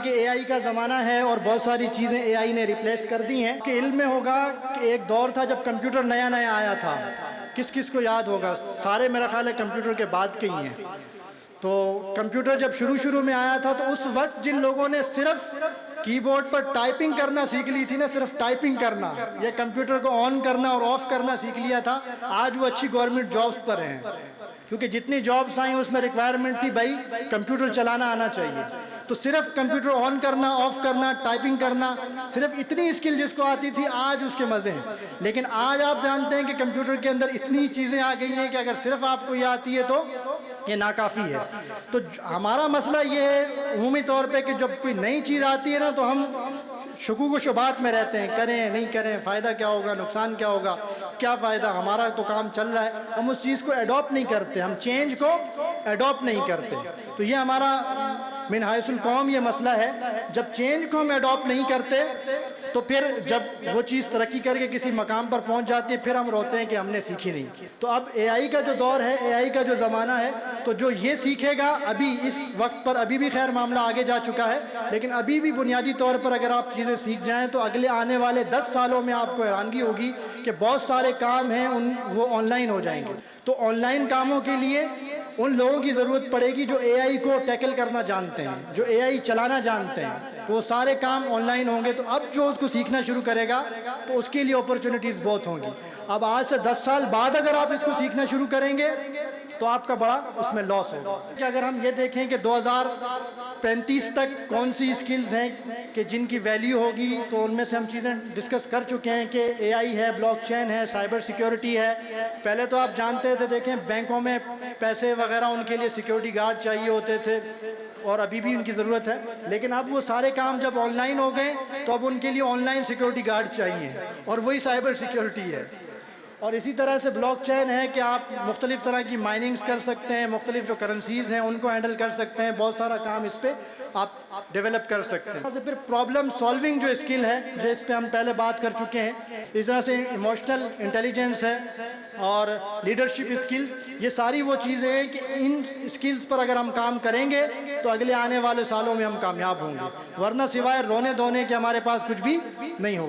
کہ اے آئی کا زمانہ ہے اور بہت ساری چیزیں اے آئی نے ریپلیس کر دی ہیں کہ علم میں ہوگا کہ ایک دور تھا جب کمپیوٹر نیا نیا آیا تھا. کس کس کو یاد ہوگا؟ سارے میرا خیال ہے کمپیوٹر کے بعد کے ہی ہیں. تو کمپیوٹر جب شروع میں آیا تھا تو اس وقت جن لوگوں نے صرف کی بورڈ پر ٹائپنگ کرنا سیکھ لی تھی نا، صرف ٹائپنگ کرنا، یہ کمپیوٹر کو آن کرنا اور آف کرنا سیکھ لیا تھا، آج وہ اچھی گورنمنٹ جابز پر ہیں. کیونکہ جتنی جابز آئیں اس میں ریکوائرمنٹ تھی بھائی کمپیوٹر چلانا آنا چاہیے. تو صرف کمپیوٹر آن کرنا، آف کرنا، ٹائپنگ کرنا، صرف اتنی اسکل جس کو آتی تھی آج اس کے مزے ہیں. لیکن آج آپ جانتے ہیں کہ کمپیوٹر کے اندر اتنی چیزیں آ گئی ہیں کہ اگر صرف آپ کو یہ آتی ہے تو یہ ناکافی ہے. تو ہمارا مسئلہ یہ ہے عمومی طور پہ کہ جب کوئی نئی چیز آتی ہے نا تو ہم شکوک و شبہات میں رہتے ہیں، کریں نہیں کریں، فائدہ کیا ہوگا، نقصان کیا ہوگا، کیا فائدہ، ہمارا تو کام چل رہا ہے. ہم اس چیز کو ایڈاپٹ نہیں کرتے، ہم چینج کو ایڈاپٹ نہیں کرتے. تو یہ ہمارا من حیث القوم یہ مسئلہ ہے. جب چینج کو ہم ایڈاپٹ نہیں کرتے تو پھر جب وہ چیز ترقی کر کے کسی مقام پر پہنچ جاتی ہے پھر ہم روتے ہیں کہ ہم نے سیکھی نہیں. تو اب اے آئی کا جو دور ہے، اے آئی کا جو زمانہ ہے، تو جو یہ سیکھے گا ابھی اس وقت پر، ابھی بھی خیر معاملہ آگے جا چکا ہے، لیکن ابھی بھی بنیادی طور پر اگر آپ چیزیں سیکھ جائیں تو اگلے آنے والے 10 سالوں میں آپ کو حیرانگی ہوگی کہ بہت سارے کام ہیں وہ آن لائن ہو جائیں گے. تو آن لائن کاموں کے لیے ان لوگوں کی ضرورت پڑے گی جو اے آئی کو ٹیکل کرنا جانتے ہیں، جو اے آئی چلانا جانتے ہیں. وہ سارے کام آن لائن ہوں گے. تو اب جو اس کو سیکھنا شروع کرے گا تو اس کے لیے اپرچونٹیز بہت ہوں گی. اب آج سے 10 سال بعد اگر آپ اس کو سیکھنا شروع کریں گے تو آپ کا بڑا اس میں لاس ہوگا. کہ اگر ہم یہ دیکھیں کہ 2035 تک کون سی اسکلز ہیں کہ جن کی ویلیو ہوگی، تو ان میں سے ہم چیزیں ڈسکس کر چکے ہیں کہ اے آئی ہے، بلاک چین ہے، سائبر سیکیورٹی ہے. پہلے تو آپ جانتے تھے، دیکھیں بینکوں میں پیسے وغیرہ ان کے لیے سیکیورٹی گارڈ چاہیے ہوتے تھے اور ابھی بھی ان کی ضرورت ہے. لیکن اب وہ سارے کام جب آن لائن ہو گئے تو اب ان کے لیے آن لائن سیکیورٹی گارڈ چاہیے اور وہی سائبر سیکیورٹی ہے. اور اسی طرح سے بلاک چین ہے کہ آپ مختلف طرح کی مائننگز کر سکتے ہیں، مختلف جو کرنسیز ہیں ان کو ہینڈل کر سکتے ہیں. بہت سارا کام اس پہ آپ ڈیولپ کر سکتے ہیں. پھر پرابلم سالونگ جو اسکل ہے، جو اس پہ ہم پہلے بات کر چکے ہیں، اس طرح سے ایموشنل انٹیلیجنس ہے اور لیڈرشپ اسکلز، یہ ساری وہ چیزیں ہیں کہ ان اسکلز پر اگر ہم کام کریں گے تو اگلے آنے والے سالوں میں ہم کامیاب ہوں گے. ورنہ سوائے رونے دھونے کے ہمارے پاس کچھ بھی نہیں ہوگا.